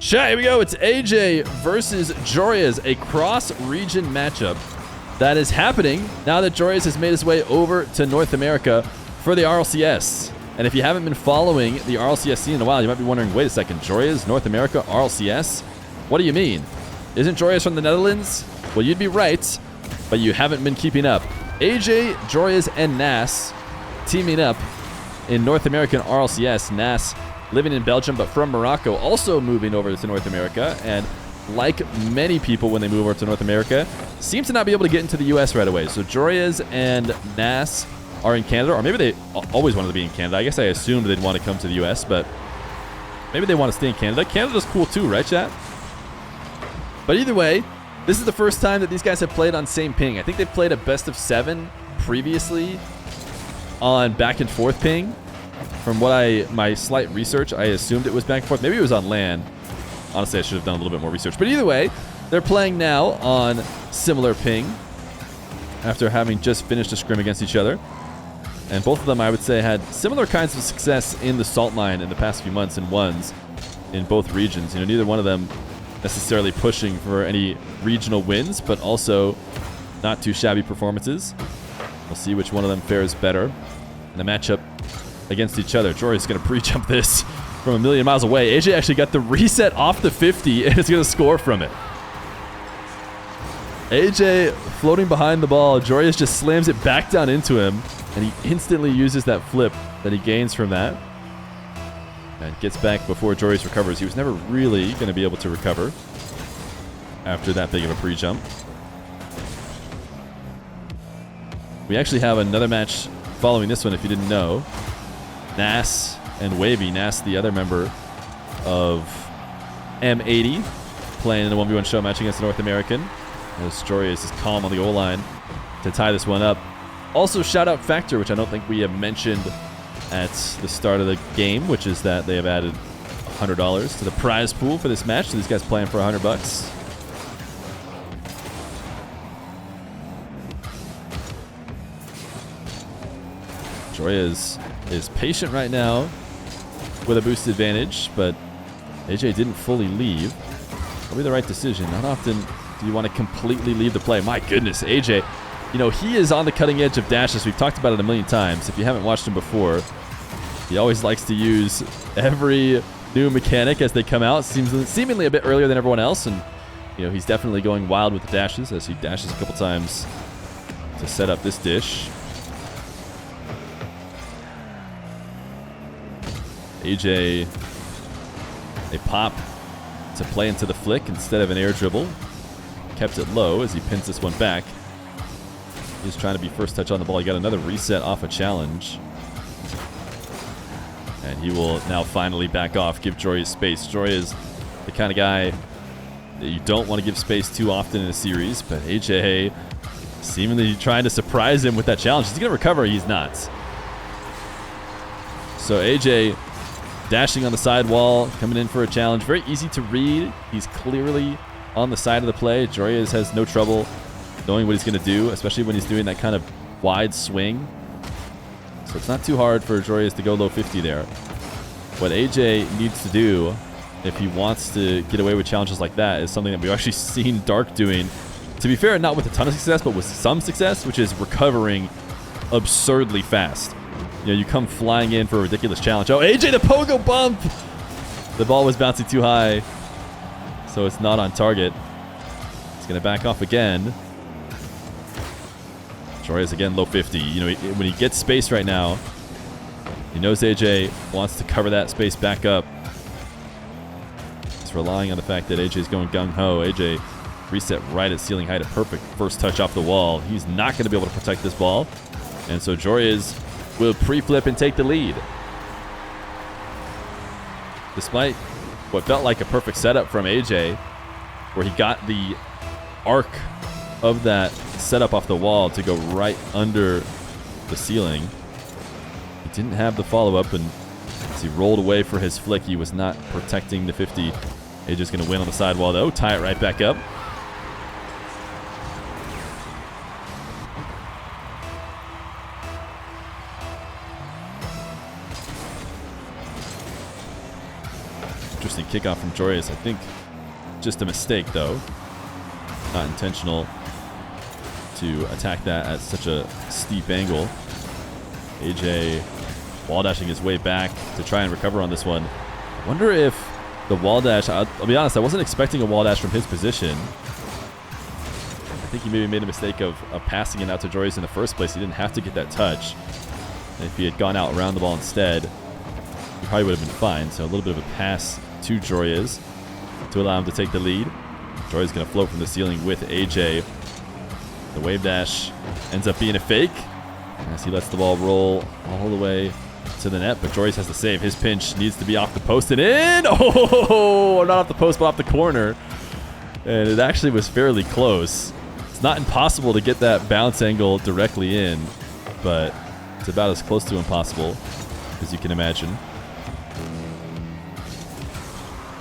Chat, here we go. It's AJ versus Joreuz, a cross-region matchup that is happening now that Joreuz has made his way over to North America for the RLCS. And if you haven't been following the RLCS scene in a while, you might be wondering, wait a second, Joreuz, North America, RLCS? What do you mean? Isn't Joreuz from the Netherlands? Well, you'd be right, but you haven't been keeping up. AJ, Joreuz, and Nas teaming up in North American RLCS. Nas living in Belgium, but from Morocco, also moving over to North America. And like many people when they move over to North America, seems to not be able to get into the US right away. So Joreuz and Nas are in Canada, or maybe they always wanted to be in Canada. I guess I assumed they'd want to come to the US, but maybe they want to stay in Canada. Canada's cool too, right, chat? But either way, this is the first time that these guys have played on same ping. I think they've played a best of 7 previously on back and forth ping. From what my slight research, I assumed it was back and forth. Maybe it was on LAN. Honestly, I should have done a little bit more research. But either way, they're playing now on similar ping after having just finished a scrim against each other. And both of them, I would say, had similar kinds of success in the salt line in the past few months and ones in both regions. You know, neither one of them necessarily pushing for any regional wins, but also not too shabby performances. We'll see which one of them fares better in the matchup against each other. Joreuz is going to pre-jump this from a million miles away. AJ actually got the reset off the 50 and is going to score from it. AJ floating behind the ball. Joreuz just slams it back down into him, and he instantly uses that flip that he gains from that. And gets back before Joreuz recovers. He was never really going to be able to recover after that big of a pre-jump. We actually have another match following this one, if you didn't know. Nas and AYYJAYY. Nas, the other member of M80, playing in the 1v1 show match against the North American. As Joreuz is calm on the goal line to tie this one up. Also, shout out Factor, which I don't think we have mentioned at the start of the game, which is that they have added $100 to the prize pool for this match. So these guys playing for $100. Joreuz is patient right now with a boost advantage, but AJ didn't fully leave. Probably the right decision. Not often do you want to completely leave the play. My goodness, AJ, you know, he is on the cutting edge of dashes. We've talked about it a million times. If you haven't watched him before, he always likes to use every new mechanic as they come out. Seemingly a bit earlier than everyone else, and you know, he's definitely going wild with the dashes as he dashes a couple times to set up this dish. AJ, a pop to play into the flick instead of an air dribble. Kept it low as he pins this one back. He's trying to be first touch on the ball. He got another reset off a challenge. And he will now finally back off, give Joreuz space. Joreuz, the kind of guy that you don't want to give space too often in a series, but AJ seemingly trying to surprise him with that challenge. Is he going to recover? He's not. So AJ dashing on the side wall, coming in for a challenge. Very easy to read. He's clearly on the side of the play. Joreuz has no trouble knowing what he's going to do, especially when he's doing that kind of wide swing. So it's not too hard for Joreuz to go low 50 there. What AJ needs to do if he wants to get away with challenges like that is something that we've actually seen Dark doing. To be fair, not with a ton of success, but with some success, which is recovering absurdly fast. You know, you come flying in for a ridiculous challenge. Oh, AJ, the pogo bump! The ball was bouncing too high, so it's not on target. He's going to back off again. Joreuz again, low 50. You know, when he gets space right now, he knows AJ wants to cover that space back up. He's relying on the fact that AJ's going gung-ho. AJ reset right at ceiling height, a perfect first touch off the wall. He's not going to be able to protect this ball. And so Joreuz will pre-flip and take the lead. Despite what felt like a perfect setup from AJ, where he got the arc of that setup off the wall to go right under the ceiling, he didn't have the follow-up, and as he rolled away for his flick, he was not protecting the 50. AJ's going to win on the sidewall, though. Tie it right back up. interesting kickoff from Joreuz. I think just a mistake, though. Not intentional to attack that at such a steep angle. AJ wall dashing his way back to try and recover on this one. I wonder if the wall dash, I'll be honest, I wasn't expecting a wall dash from his position. I think he maybe made a mistake of passing it out to Joreuz in the first place. He didn't have to get that touch. And if he had gone out around the ball instead, he probably would have been fine. So a little bit of a pass to Joreuz to allow him to take the lead. Joreuz going to float from the ceiling with AJ. The wave dash ends up being a fake as he lets the ball roll all the way to the net, but Joreuz has to save. His pinch needs to be off the post and in. Oh, not off the post, but off the corner. And it actually was fairly close. It's not impossible to get that bounce angle directly in, but it's about as close to impossible as you can imagine.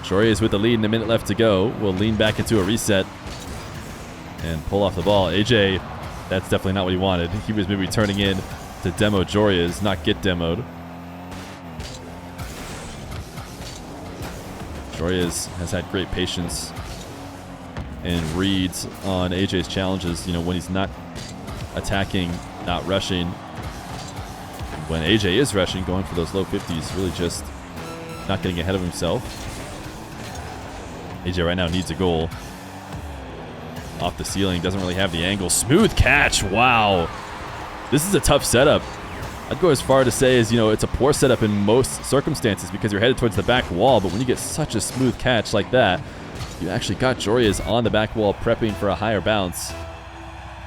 Joreuz with the lead and a minute left to go will lean back into a reset and pull off the ball. AJ, that's definitely not what he wanted. He was maybe turning in to demo Joreuz, not get demoed. Joreuz has had great patience and reads on AJ's challenges, you know, when he's not attacking, not rushing. When AJ is rushing, going for those low 50s, really just not getting ahead of himself. AJ right now needs a goal. Off the ceiling, doesn't really have the angle. Smooth catch, wow. This is a tough setup. I'd go as far to say as, you know, it's a poor setup in most circumstances because you're headed towards the back wall, but when you get such a smooth catch like that, you actually got Joreuz on the back wall prepping for a higher bounce.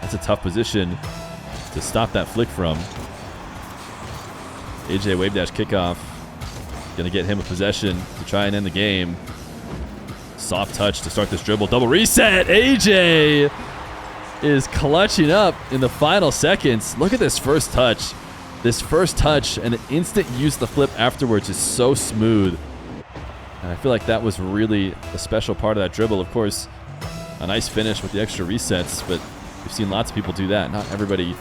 That's a tough position to stop that flick from. AJ wave dash kickoff. Gonna get him a possession to try and end the game. Soft touch to start this dribble. Double reset. AJ is clutching up in the final seconds. Look at this first touch. This first touch and the instant use of the flip afterwards is so smooth. And I feel like that was really a special part of that dribble. Of course, a nice finish with the extra resets, but we've seen lots of people do that. Not everybody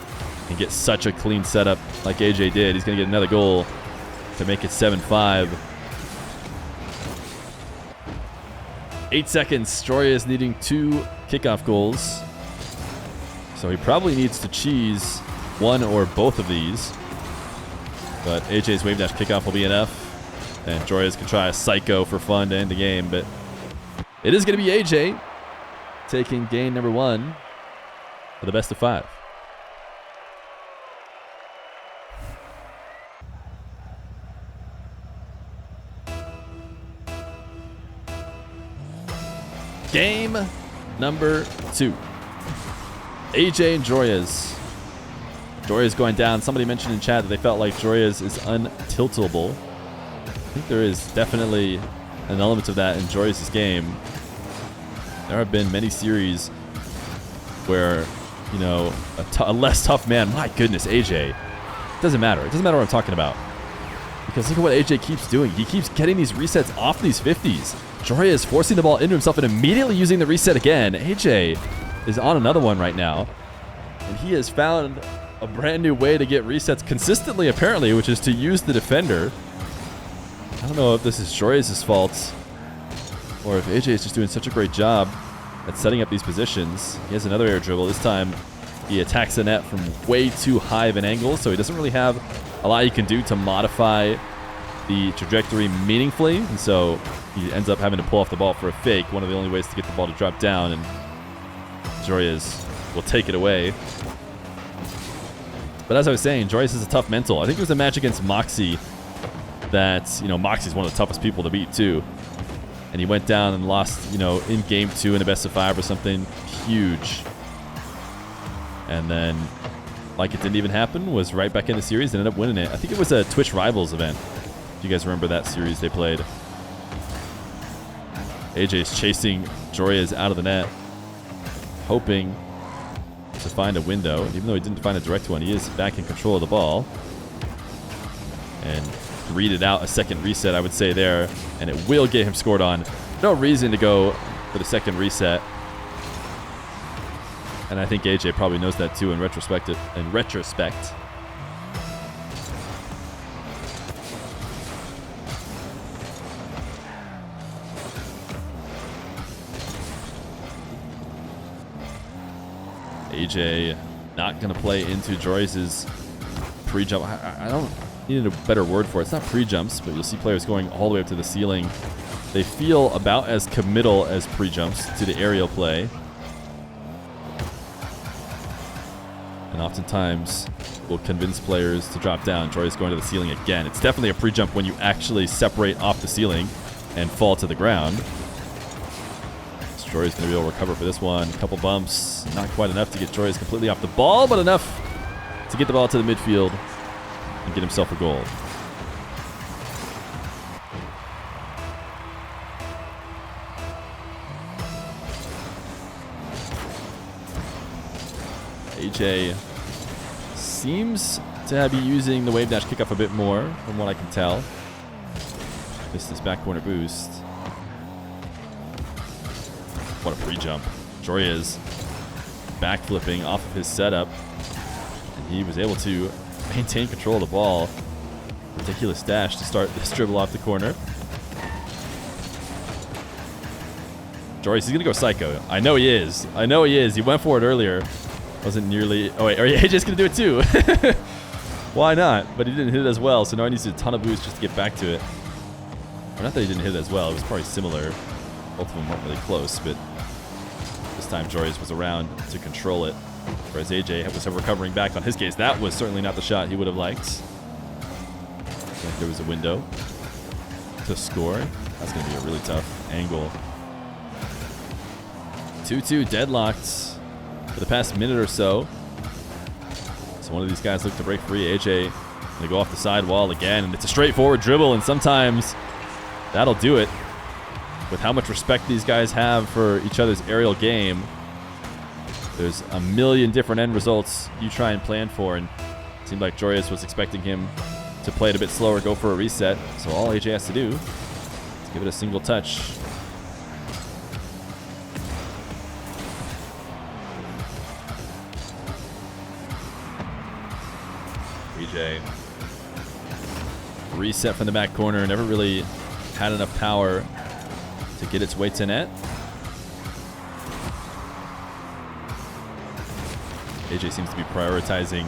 can get such a clean setup like AJ did. He's going to get another goal to make it 7-5. 8 seconds. Joreuz needing 2 kickoff goals. So he probably needs to cheese one or both of these. But AJ's wave dash kickoff will be enough. And Joreuz can try a psycho for fun to end the game. But it is going to be AJ taking game number 1 for the best of 5. Game number 2. AJ and Joreuz. Joreuz going down. Somebody mentioned in chat that they felt like Joreuz is untiltable. I think there is definitely an element of that in Joreuz's game. There have been many series where, you know, a less tough man, my goodness, AJ. It doesn't matter. It doesn't matter what I'm talking about. Because look at what AJ keeps doing. He keeps getting these resets off these 50s. Joreuz forcing the ball into himself and immediately using the reset again. AJ is on another one right now. And he has found a brand new way to get resets consistently, apparently, which is to use the defender. I don't know if this is Joreuz's fault or if AJ is just doing such a great job at setting up these positions. He has another air dribble. This time he attacks the net from way too high of an angle, so he doesn't really have a lot he can do to modify the trajectory meaningfully, and so he ends up having to pull off the ball for a fake, one of the only ways to get the ball to drop down, and Joreuz will take it away. But as I was saying, Joreuz is a tough mental. I think it was a match against Moxie that, you know, Moxie's one of the toughest people to beat too. And he went down and lost, you know, in game 2 in a best of 5 or something huge. And then, like it didn't even happen, was right back in the series and ended up winning it. I think it was a Twitch Rivals event. If you guys remember that series they played. AJ's chasing Joreuz out of the net, hoping to find a window. Even though he didn't find a direct one, he is back in control of the ball. And greeted out a second reset, I would say there, and it will get him scored on. No reason to go for the second reset. And I think AJ probably knows that too in retrospect. AJ not going to play into Joreuz's pre-jump. I don't need a better word for it. It's not pre-jumps, but you'll see players going all the way up to the ceiling. They feel about as committal as pre-jumps to the aerial play. And oftentimes will convince players to drop down. Joreuz going to the ceiling again. It's definitely a pre-jump when you actually separate off the ceiling and fall to the ground. Joreuz going to be able to recover for this one. A couple bumps. Not quite enough to get Joreuz completely off the ball, but enough to get the ball to the midfield and get himself a goal. AJ seems to be using the wave dash kickoff a bit more from what I can tell. Missed his back corner boost. What a pre-jump. Joreuz backflipping off of his setup. And he was able to maintain control of the ball. Ridiculous dash to start this dribble off the corner. Joreuz, he's going to go psycho. I know he is. I know he is. He went for it earlier. Wasn't nearly... Oh, wait. AJ's going to do it too. Why not? But he didn't hit it as well, so now he needs a ton of boost just to get back to it. Or not that he didn't hit it as well. It was probably similar. Both of them weren't really close, but this time Joreuz was around to control it. Whereas AJ was recovering back on his case. That was certainly not the shot he would have liked. Like there was a window to score. That's going to be a really tough angle. 2-2 deadlocked for the past minute or so. So one of these guys looked to break free. AJ going to go off the side wall again, and it's a straightforward dribble, and sometimes that'll do it. With how much respect these guys have for each other's aerial game, there's a million different end results you try and plan for, and it seemed like Joreuz was expecting him to play it a bit slower, go for a reset. So all AJ has to do is give it a single touch. AJ reset from the back corner, never really had enough power to get its way to net. AJ seems to be prioritizing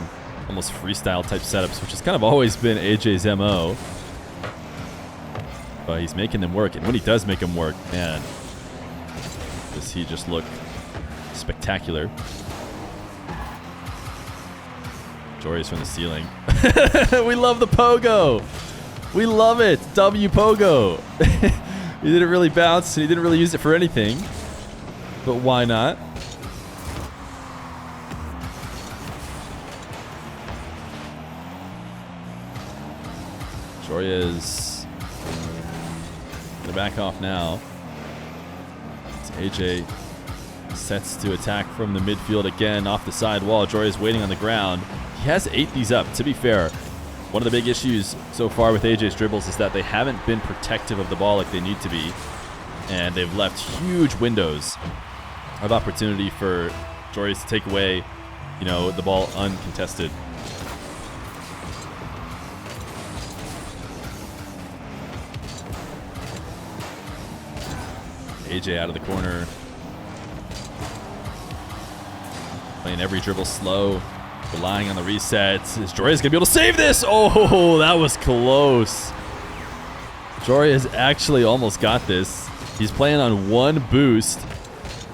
almost freestyle type setups, which has kind of always been AJ's MO. But he's making them work, and when he does make them work, man, does he just look spectacular. Joreuz from the ceiling. We love the pogo. We love it. W pogo. He didn't really bounce, and he didn't really use it for anything. But why not? Joreuz gonna back off now. As AJ sets to attack from the midfield again off the side wall. Joreuz waiting on the ground. He has ate these up, to be fair. One of the big issues so far with AJ's dribbles is that they haven't been protective of the ball like they need to be. And they've left huge windows of opportunity for Joreuz to take away, you know, the ball uncontested. AJ out of the corner. Playing every dribble slow. Relying on the resets. Is Joreuz going to be able to save this? Oh, that was close. Joreuz actually almost got this. He's playing on one boost.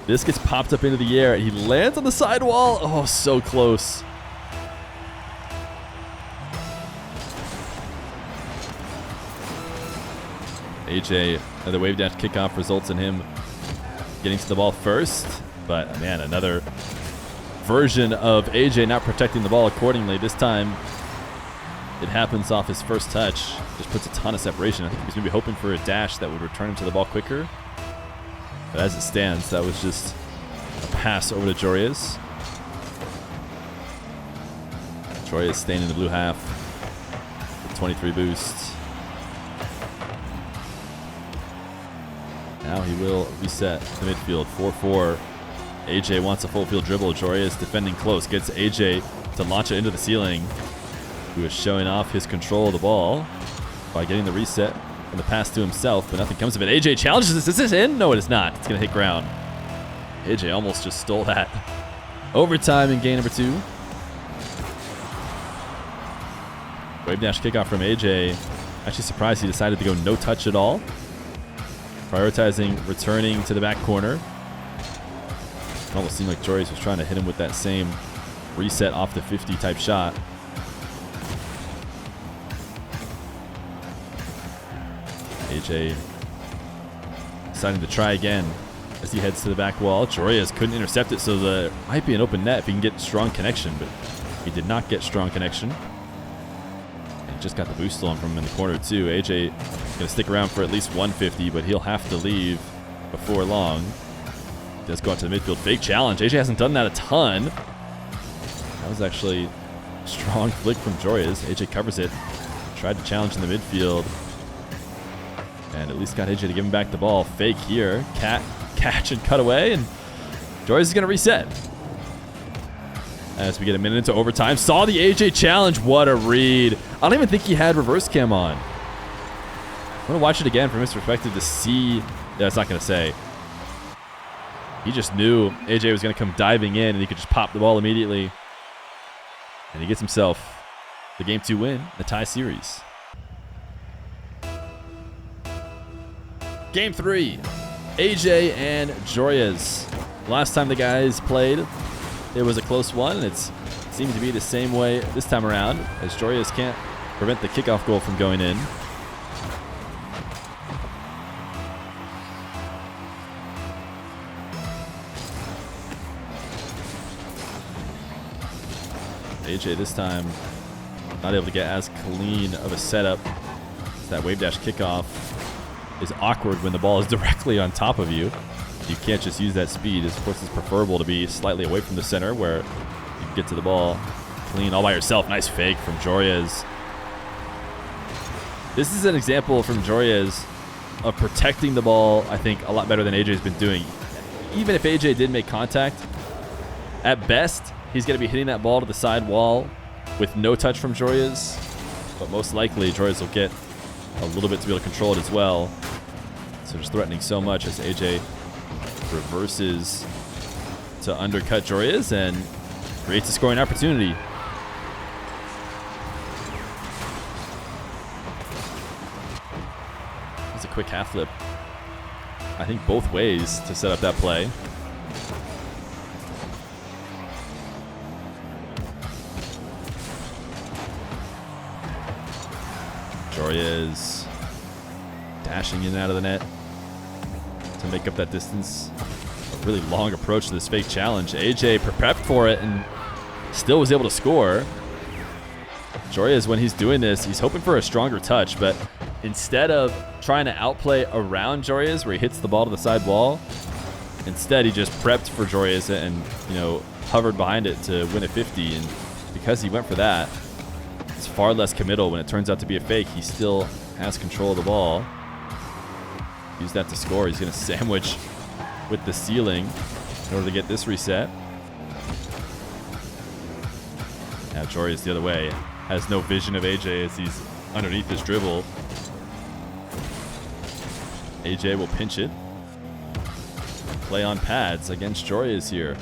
This gets popped up into the air. He lands on the sidewall. Oh, so close. AJ, another wave dash kickoff results in him getting to the ball first. But, man, another version of AJ not protecting the ball accordingly. This time, it happens off his first touch. Just puts a ton of separation. I think he was maybe hoping for a dash that would return him to the ball quicker. But as it stands, that was just a pass over to Joreuz. Joreuz staying in the blue half with 23 boosts. Now he will reset the midfield. 4-4. AJ wants a full field dribble. Joreuz defending close. Gets AJ to launch it into the ceiling. Who is showing off his control of the ball by getting the reset and the pass to himself, but nothing comes of it. AJ challenges this. Is this in? No, it is not. It's going to hit ground. AJ almost just stole that. Overtime in game number 2. Wave dash kickoff from AJ. Actually surprised he decided to go no touch at all. Prioritizing returning to the back corner. It almost seemed like Joreuz was trying to hit him with that same reset off the 50 type shot. AJ deciding to try again as he heads to the back wall. Joreuz couldn't intercept it, so there might be an open net if he can get strong connection, but he did not get strong connection. And he just got the boost on from him in the corner too. AJ is going to stick around for at least 150, but he'll have to leave before long. He does go out to the midfield. Fake challenge. AJ hasn't done that a ton. That was actually a strong flick from Joreuz. AJ covers it. Tried to challenge in the midfield. And at least got AJ to give him back the ball. Fake here. Catch and cut away. And Joreuz is going to reset. As we get a minute into overtime. Saw the AJ challenge. What a read. I don't even think he had reverse cam on. I'm going to watch it again from his perspective to see. Yeah, it's not going to say. He just knew AJ was going to come diving in and he could just pop the ball immediately. And he gets himself the Game 2 win, the tie series. Game 3, AJ and Joreuz. Last time the guys played, it was a close one, and it seemed to be the same way this time around, as Joreuz can't prevent the kickoff goal from going in. AJ this time not able to get as clean of a setup. That wave dash kickoff is awkward when the ball is directly on top of you. You can't just use that speed. Of course, it's preferable to be slightly away from the center where you can get to the ball clean all by yourself. Nice fake from Joreuz. This is an example from Joreuz of protecting the ball, I think, a lot better than AJ's been doing. Even if AJ did make contact, at best, he's going to be hitting that ball to the side wall with no touch from Joreuz. But most likely, Joreuz will get a little bit to be able to control it as well. So just threatening so much as AJ reverses to undercut Joreuz and creates a scoring opportunity. It's a quick half flip. I think both ways to set up that play. Joreuz dashing in and out of the net to make up that distance. A really long approach to this fake challenge. AJ prepped for it and still was able to score. Joreuz, when he's doing this, he's hoping for a stronger touch, but instead of trying to outplay around Joreuz where he hits the ball to the side wall, instead he just prepped for Joreuz and, you know, hovered behind it to win a 50. And because he went for that, it's far less committal when it turns out to be a fake. He still has control of the ball. Use that to score. He's going to sandwich with the ceiling in order to get this reset. Now Joreuz the other way. Has no vision of AJ as he's underneath his dribble. AJ will pinch it. Play on pads against Joreuz here.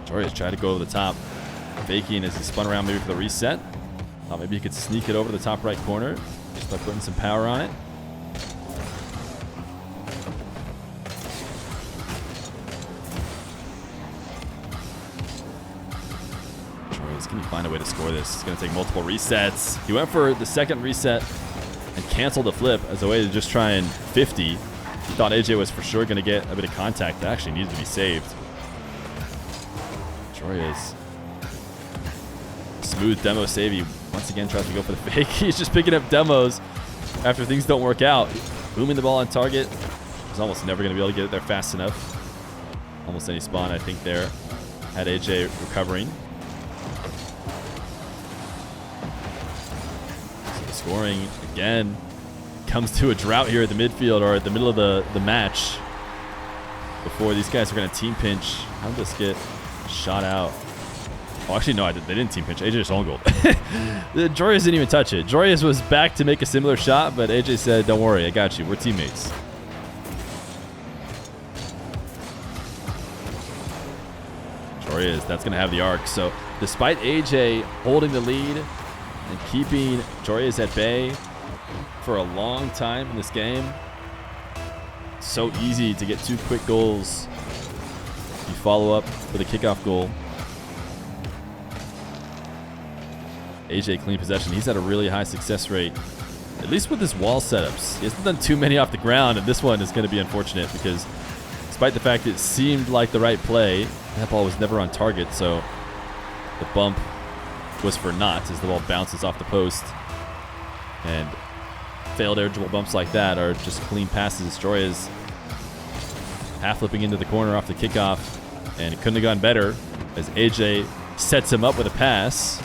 Joreuz tried to go over the top. Faking as he spun around maybe for the reset. Thought maybe he could sneak it over the top right corner. Just by putting some power on it. Joreuz, can you find a way to score this? It's going to take multiple resets. He went for the second reset and canceled the flip as a way to just try and 50. He thought AJ was for sure going to get a bit of contact that actually needed to be saved. Joreuz. Smooth demo save. He once again tries to go for the fake. He's just picking up demos after things don't work out. Booming the ball on target. He's almost never going to be able to get it there fast enough. Almost any spawn, I think, there. Had AJ recovering. So the scoring, again, comes to a drought here at the midfield or at the middle of the match. Before these guys are going to team pinch. How did this get shot out? Oh, actually, no, they didn't team pinch. AJ just own goal. Joreuz didn't even touch it. Joreuz was back to make a similar shot, but AJ said, don't worry, I got you. We're teammates. Joreuz, that's going to have the arc. So despite AJ holding the lead and keeping Joreuz at bay for a long time in this game, so easy to get 2 quick goals. You follow up with a kickoff goal. AJ clean possession. He's had a really high success rate, at least with his wall setups. He hasn't done too many off the ground, and this one is going to be unfortunate because despite the fact it seemed like the right play, that ball was never on target, so the bump was for naught as the ball bounces off the post. And failed eligible bumps like that are just clean passes. Joreuz half flipping into the corner off the kickoff, and it couldn't have gone better as AJ sets him up with a pass.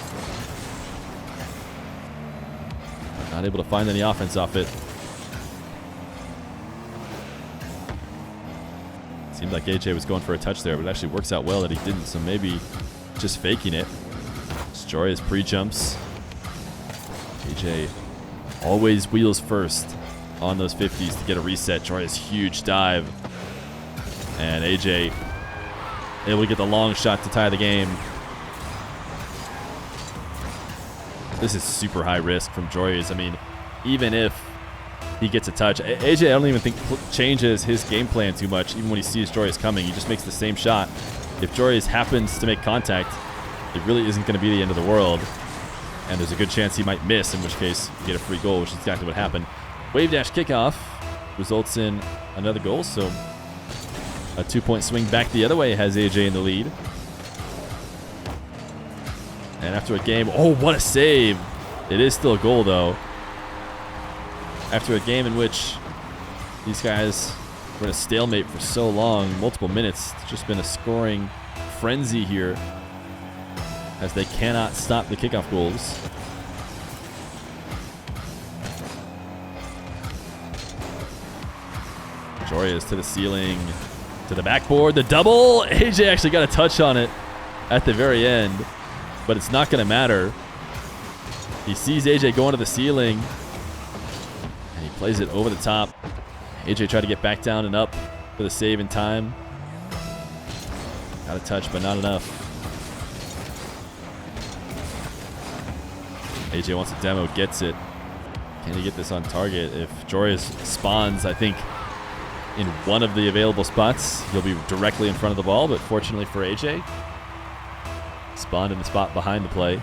Not able to find any offense off it. Seemed like AJ was going for a touch there, but it actually works out well that he didn't, so maybe just faking it. Joreuz pre-jumps. AJ always wheels first on those 50s to get a reset. Joreuz huge dive. And AJ able to get the long shot to tie the game. This is super high risk from Joreuz. I mean, even if he gets a touch, AJ I don't even think changes his game plan too much. Even when he sees Joreuz coming, he just makes the same shot. If Joreuz happens to make contact, it really isn't going to be the end of the world. And there's a good chance he might miss, in which case you get a free goal, which is exactly what happened. Wave dash kickoff results in another goal, so a 2-point swing back the other way has AJ in the lead. And after a game, oh, what a save. It is still a goal, though. After a game in which these guys were in a stalemate for so long, multiple minutes, it's just been a scoring frenzy here as they cannot stop the kickoff goals. Joreuz to the ceiling, to the backboard, the double. AJ actually got a touch on it at the very end, but it's not going to matter. He sees AJ going to the ceiling, and he plays it over the top. AJ tried to get back down and up for the save in time. Got a touch, but not enough. AJ wants a demo, gets it. Can he get this on target? If Joreuz spawns, I think, in one of the available spots, he'll be directly in front of the ball, but fortunately for AJ, spawned in the spot behind the play.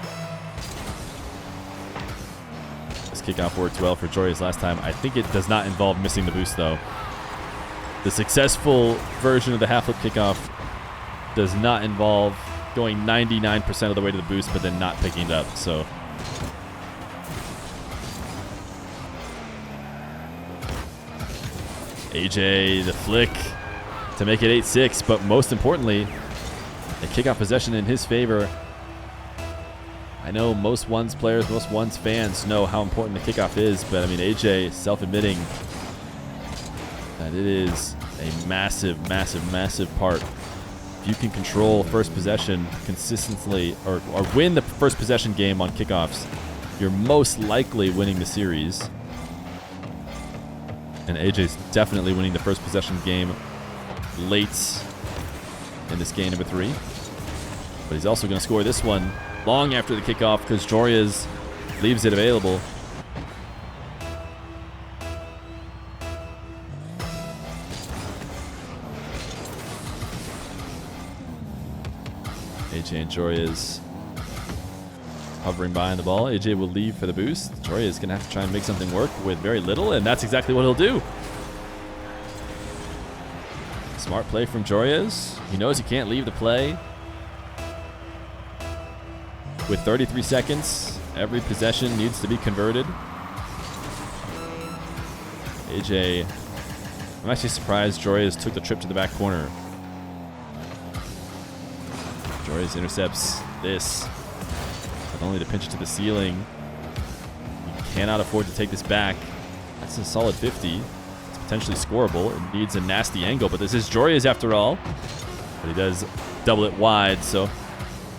This kickoff worked well for Joreuz last time. I think it does not involve missing the boost, though. The successful version of the half flip kickoff does not involve going 99% of the way to the boost, but then not picking it up, so... AJ, the flick to make it 8-6, but most importantly, a kickoff possession in his favor. I know most Ones players, most Ones fans know how important the kickoff is, but I mean, AJ self-admitting that it is a massive, massive, massive part. If you can control first possession consistently, or win the first possession game on kickoffs, you're most likely winning the series. And AJ's definitely winning the first possession game late in this game number 3. But he's also going to score this one long after the kickoff because Joreuz leaves it available. AJ and Joreuz hovering behind the ball. AJ will leave for the boost. Joreuz is going to have to try and make something work with very little, and that's exactly what he'll do. Smart play from Joreuz. He knows he can't leave the play. With 33 seconds, every possession needs to be converted. AJ, I'm actually surprised Joreuz took the trip to the back corner. Joreuz intercepts this. Only to pinch it to the ceiling. You cannot afford to take this back. That's a solid 50. It's potentially scoreable. It needs a nasty angle, but this is Joreuz after all. But he does double it wide, so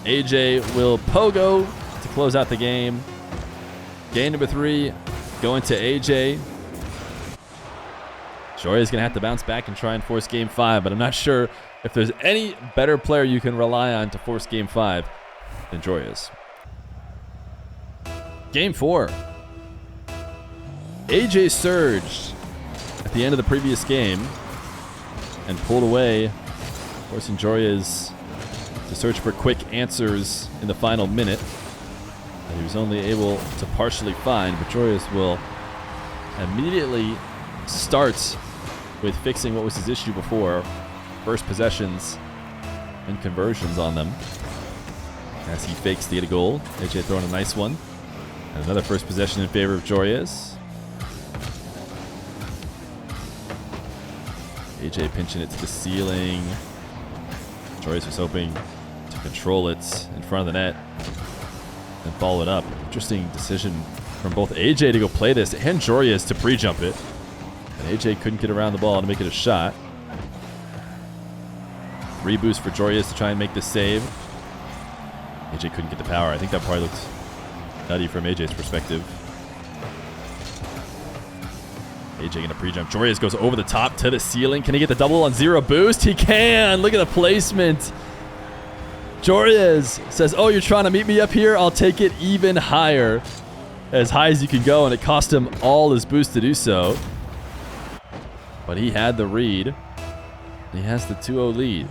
AJ will pogo to close out the game. Game number 3 going to AJ. Joreuz is going to have to bounce back and try and force game 5, but I'm not sure if there's any better player you can rely on to force game 5 than Joreuz. Game 4. AJ surged at the end of the previous game and pulled away, forcing Joreuz to search for quick answers in the final minute. And he was only able to partially find, but Joreuz will immediately start with fixing what was his issue before. First possessions and conversions on them as he fakes to get a goal. AJ throwing a nice one. And another first possession in favor of Joreuz. AJ pinching it to the ceiling. Joreuz was hoping to control it in front of the net and follow it up. Interesting decision from both AJ to go play this and Joreuz to pre-jump it. And AJ couldn't get around the ball to make it a shot. Reboost for Joreuz to try and make this save. AJ couldn't get the power. I think that probably looked nutty from AJ's perspective. AJ going to pre-jump. Joreuz goes over the top to the ceiling. Can he get the double on 0 boost? He can! Look at the placement. Joreuz says, oh, you're trying to meet me up here? I'll take it even higher. As high as you can go, and it cost him all his boost to do so. But he had the read. He has the 2-0 lead.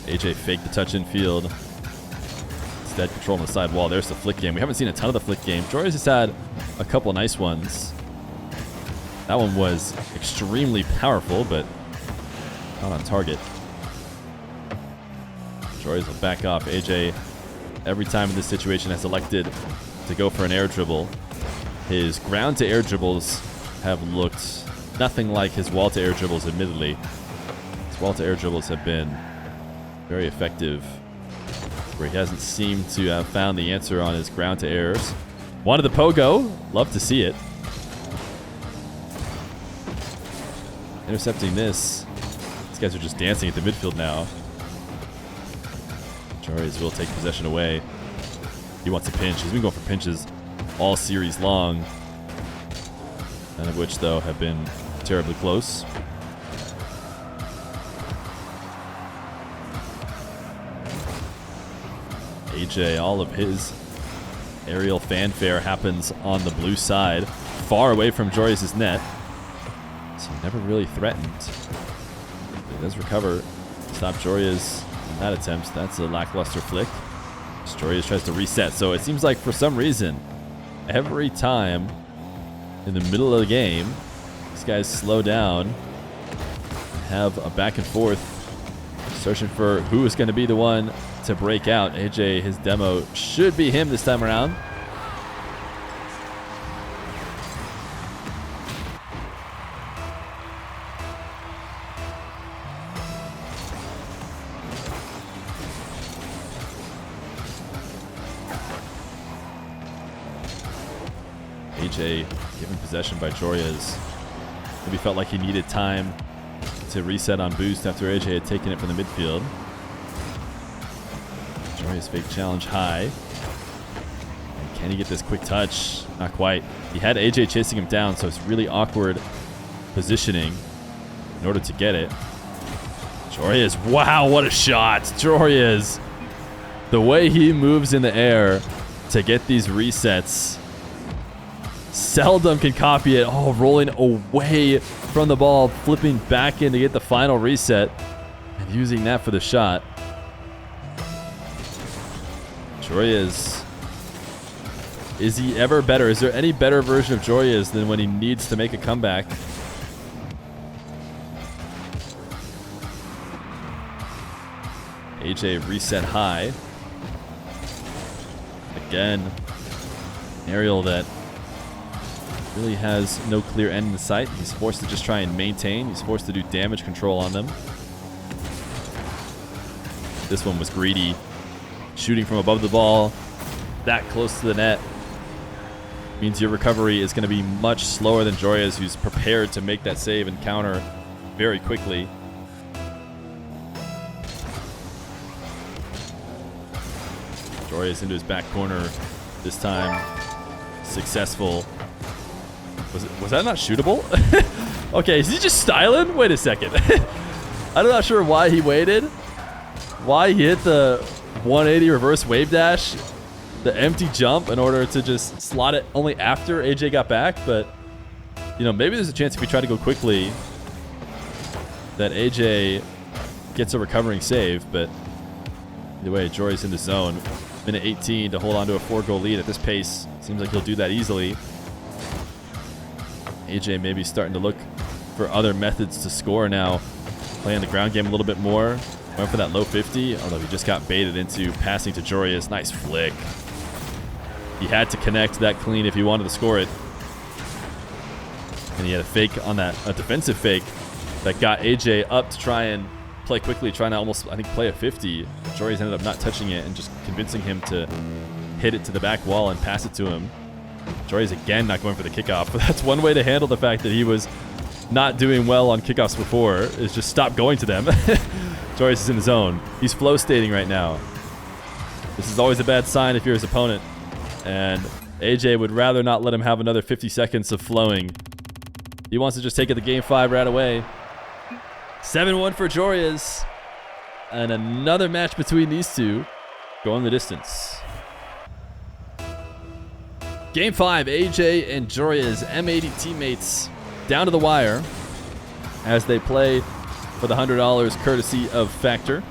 AJ faked the touch in field. Instead, controlling the side wall. There's the flick game. We haven't seen a ton of the flick game. Joreuz has had a couple nice ones. That one was extremely powerful, but not on target. Joreuz will back off. AJ, every time in this situation, has elected to go for an air dribble. His ground to air dribbles have looked nothing like his wall to air dribbles, admittedly. His wall to air dribbles have been very effective, where he hasn't seemed to have found the answer on his ground to airs. Wanted the pogo. Love to see it. Intercepting this. These guys are just dancing at the midfield now. Joreuz will take possession away. He wants a pinch. He's been going for pinches all series long. None of which, though, have been terribly close. AJ, all of his aerial fanfare happens on the blue side, far away from Joreuz's net. So never really threatened. He does recover. Stop Joreuz in that attempt. That's a lackluster flick. Joreuz tries to reset. So it seems like for some reason, every time in the middle of the game, these guys slow down and have a back and forth, searching for who is going to be the one to break out. AJ, his demo should be him this time around. AJ given possession by Joreuz. Maybe felt like he needed time to reset on boost after AJ had taken it from the midfield. Joreuz fake challenge high. And can he get this quick touch? Not quite. He had AJ chasing him down, so it's really awkward positioning in order to get it. Joreuz, wow, what a shot. Joreuz, the way he moves in the air to get these resets, seldom can copy it. Oh, rolling away from the ball, flipping back in to get the final reset, and using that for the shot. Joreuz, is he ever better? Is there any better version of Joreuz than when he needs to make a comeback? AJ reset high. Again, an aerial that really has no clear end in sight. He's forced to just try and maintain. He's forced to do damage control on them. This one was greedy. Shooting from above the ball, that close to the net, means your recovery is going to be much slower than Joreuz, who's prepared to make that save and counter very quickly. Joreuz into his back corner. This time, successful. Was that not shootable? Okay, is he just styling? Wait a second. I'm not sure why he waited. Why he hit the 180 reverse wave dash, the empty jump in order to just slot it only after AJ got back. But, you know, maybe there's a chance if we try to go quickly that AJ gets a recovering save. But either way, Joreuz in the zone. Minute 18 to hold on to a 4-goal lead at this pace. Seems like he'll do that easily. AJ maybe starting to look for other methods to score now. Playing the ground game a little bit more. Went for that low 50, although he just got baited into passing to Joreuz. Nice flick. He had to connect that clean if he wanted to score it. And he had a fake on that, a defensive fake that got AJ up to try and play quickly, trying to almost, I think, play a 50. Joreuz ended up not touching it and just convincing him to hit it to the back wall and pass it to him. Joreuz again not going for the kickoff, but that's one way to handle the fact that he was not doing well on kickoffs before, is just stop going to them. Joreuz is in the zone. He's flow stating right now. This is always a bad sign if you're his opponent. And AJ would rather not let him have another 50 seconds of flowing. He wants to just take it to game 5 right away. 7-1 for Joreuz. And another match between these two going the distance. Game 5, AJ and Joreuz, M80 teammates, down to the wire as they play for the $100 courtesy of Factor.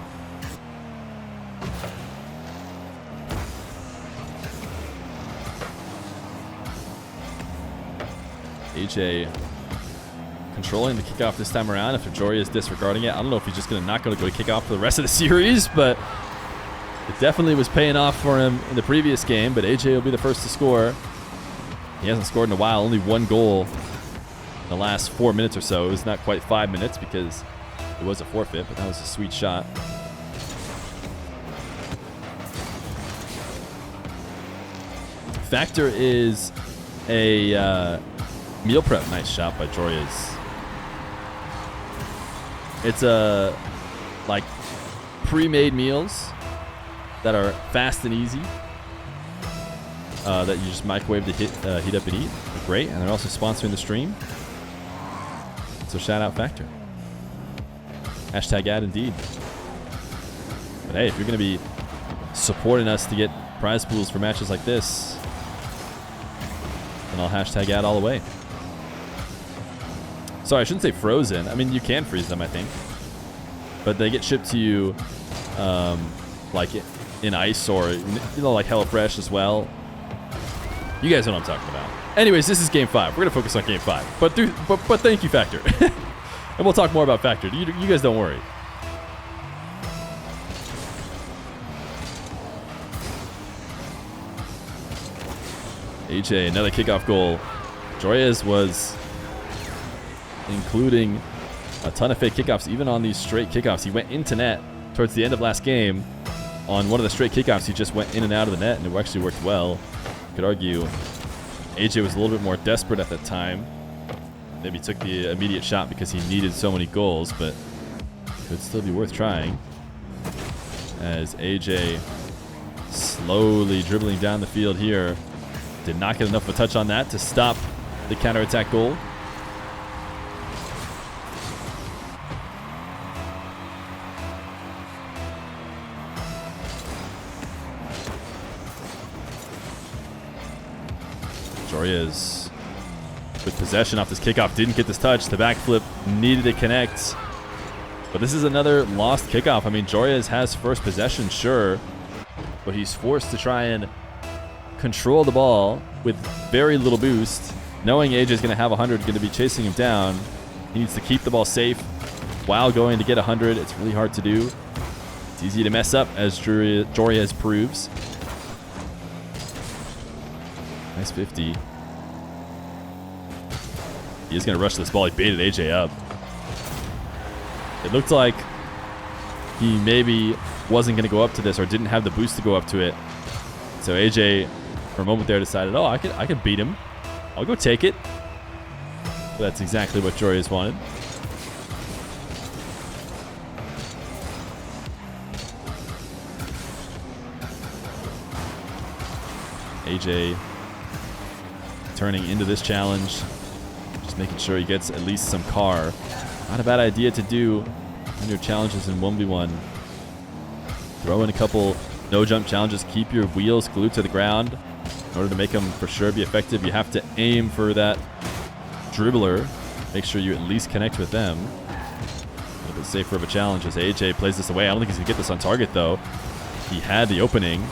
AJ controlling the kickoff this time around after Joreuz disregarding it. I don't know if he's just not going to go to kickoff for the rest of the series, but it definitely was paying off for him in the previous game. But AJ will be the first to score. He hasn't scored in a while, only 1 goal in the last 4 minutes or so. It was not quite 5 minutes because it was a forfeit, but that was a sweet shot. Factor is a meal prep. Nice shot by Joreuz. It's like pre-made meals that are fast and easy. That you just microwave to heat up and eat. They're great, and they're also sponsoring the stream. So shout out Factor. Hashtag ad indeed. But hey, if you're going to be supporting us to get prize pools for matches like this, then I'll hashtag ad all the way. Sorry, I shouldn't say frozen. I mean, you can freeze them, I think. But they get shipped to you like in ice or, you know, like HelloFresh as well. You guys know what I'm talking about. Anyways, this is game 5. We're going to focus on game 5. But thank you, Factor. And we'll talk more about Factor. You guys don't worry. AJ, another kickoff goal. Joreuz was including a ton of fake kickoffs, even on these straight kickoffs. He went into net towards the end of last game. On one of the straight kickoffs, he just went in and out of the net, and it actually worked well. Could argue AJ was a little bit more desperate at that time. Maybe took the immediate shot because he needed so many goals, but could still be worth trying. As AJ slowly dribbling down the field here. Did not get enough of a touch on that to stop the counterattack goal. Joreuz with possession off this kickoff. Didn't get this touch. The backflip needed to connect. But this is another lost kickoff. I mean, Joreuz has first possession, sure. But he's forced to try and control the ball with very little boost. Knowing AJ is going to have 100, going to be chasing him down. He needs to keep the ball safe while going to get 100. It's really hard to do. It's easy to mess up, as Joreuz proves. Nice 50. He is going to rush this ball. He baited AJ up. It looked like he maybe wasn't going to go up to this or didn't have the boost to go up to it. So AJ, for a moment there, decided, oh, I could beat him. I'll go take it. But that's exactly what Joreuz wanted. AJ turning into this challenge. Just making sure he gets at least some car. Not a bad idea to do on your challenges in 1v1. Throw in a couple no-jump challenges. Keep your wheels glued to the ground. In order to make them for sure be effective, you have to aim for that dribbler. Make sure you at least connect with them. A little bit safer of a challenge as AJ plays this away. I don't think he's going to get this on target, though. He had the opening,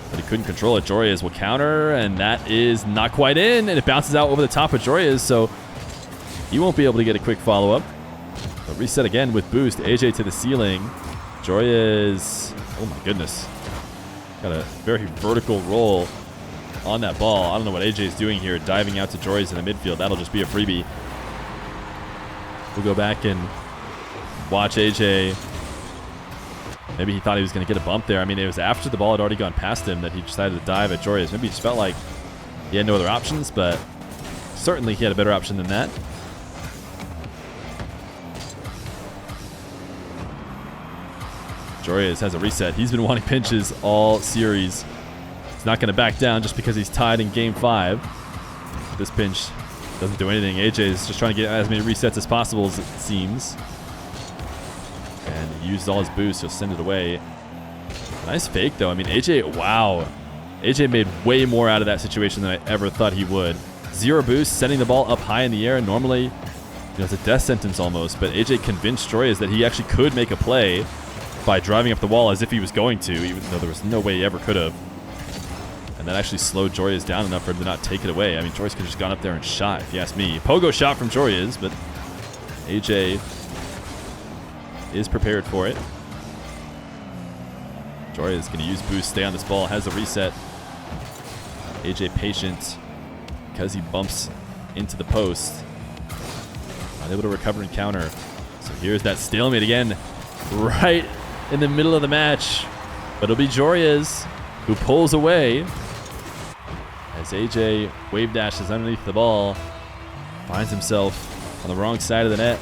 but he couldn't control it. Joreuz will counter, and that is not quite in, and it bounces out over the top of Joreuz, so he won't be able to get a quick follow-up. But reset again with boost. AJ to the ceiling. Joreuz, oh my goodness. Got a very vertical roll on that ball. I don't know what AJ is doing here, diving out to Joreuz in the midfield. That'll just be a freebie. We'll go back and watch AJ. Maybe he thought he was going to get a bump there. I mean, it was after the ball had already gone past him that he decided to dive at Joreuz. Maybe he just felt like he had no other options, but certainly he had a better option than that. Joreuz has a reset. He's been wanting pinches all series. He's not going to back down just because he's tied in Game 5. This pinch doesn't do anything. AJ is just trying to get as many resets as possible, as it seems. And he used all his boost. He'll send it away. Nice fake, though. I mean, AJ, wow. AJ made way more out of that situation than I ever thought he would. 0 boost, sending the ball up high in the air. Normally, it's a death sentence almost. But AJ convinced Joreuz that he actually could make a play by driving up the wall as if he was going to, even though there was no way he ever could have. And that actually slowed Joreuz down enough for him to not take it away. I mean, Joreuz could have just gone up there and shot, if you ask me. Pogo shot from Joreuz, but AJ is prepared for it. Joreuz is going to use boost, stay on this ball, has a reset. AJ patient because he bumps into the post. Not able to recover and counter. So here's that stalemate again, right in the middle of the match. But it'll be Joreuz who pulls away as AJ wave dashes underneath the ball. Finds himself on the wrong side of the net.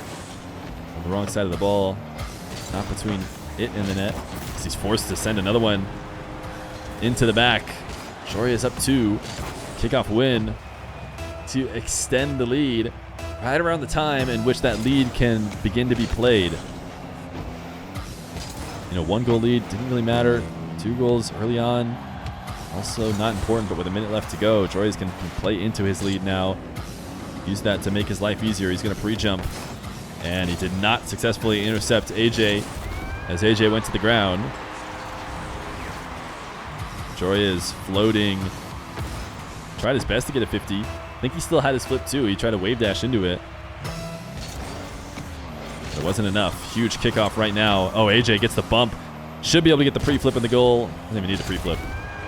On the wrong side of the ball. Not between it and the net. He's forced to send another one into the back. Joreuz up 2. Kickoff win to extend the lead right around the time in which that lead can begin to be played. You know, 1 goal lead didn't really matter. 2 goals early on, also not important, but with a minute left to go, Joreuz can play into his lead now. Use that to make his life easier. He's going to pre-jump, and he did not successfully intercept AJ as AJ went to the ground. Joreuz floating. Tried his best to get a 50. I think he still had his flip too. He tried to wave dash into it. It wasn't enough. Huge kickoff right now. Oh, AJ gets the bump. Should be able to get the pre-flip in the goal. Doesn't even need the pre-flip.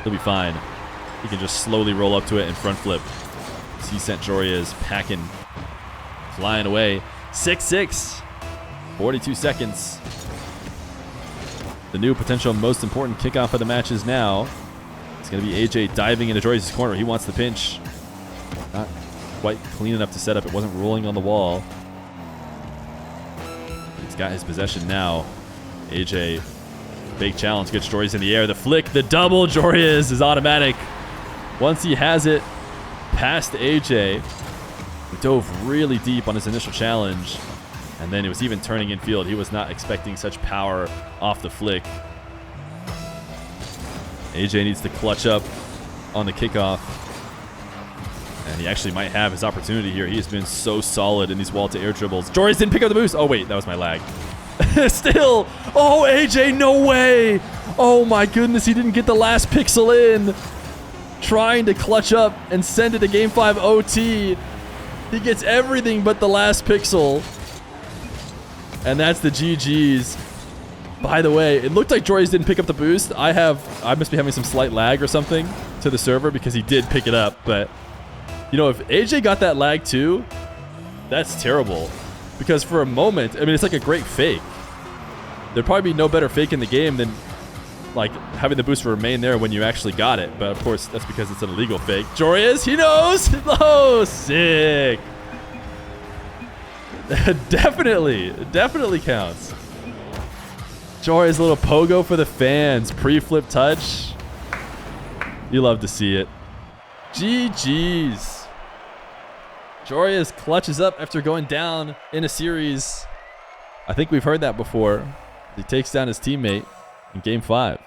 He'll be fine. He can just slowly roll up to it and front flip. He sent Joreuz packing, flying away. 6-6. 42 seconds. The new potential most important kickoff of the match is now. It's going to be AJ diving into Joreuz's corner. He wants the pinch. Not quite clean enough to set up. It wasn't rolling on the wall. He's got his possession now. AJ, big challenge, gets Joreuz in the air. The flick, the double. Joreuz is automatic. Once he has it past AJ, he dove really deep on his initial challenge. And then it was even turning infield. He was not expecting such power off the flick. AJ needs to clutch up on the kickoff. And he actually might have his opportunity here. He has been so solid in these wall-to-air dribbles. Joreuz didn't pick up the boost. Oh, wait, that was my lag. Still. Oh, AJ, no way. Oh, my goodness, he didn't get the last pixel in. Trying to clutch up and send it to Game 5 OT. He gets everything but the last pixel. And that's the GG's. By the way, it looked like Joreuz didn't pick up the boost. I must be having some slight lag or something to the server because he did pick it up. But, you know, if AJ got that lag too, that's terrible. Because for a moment, I mean, it's like a great fake. There'd probably be no better fake in the game than like having the boost remain there when you actually got it. But of course, that's because it's an illegal fake. Joreuz, he knows. Oh, sick. Definitely counts. Joreuz, a little pogo for the fans. Pre-flip touch. You love to see it. GG's. Joreuz clutches up after going down in a series. I think we've heard that before. He takes down his teammate in game 5.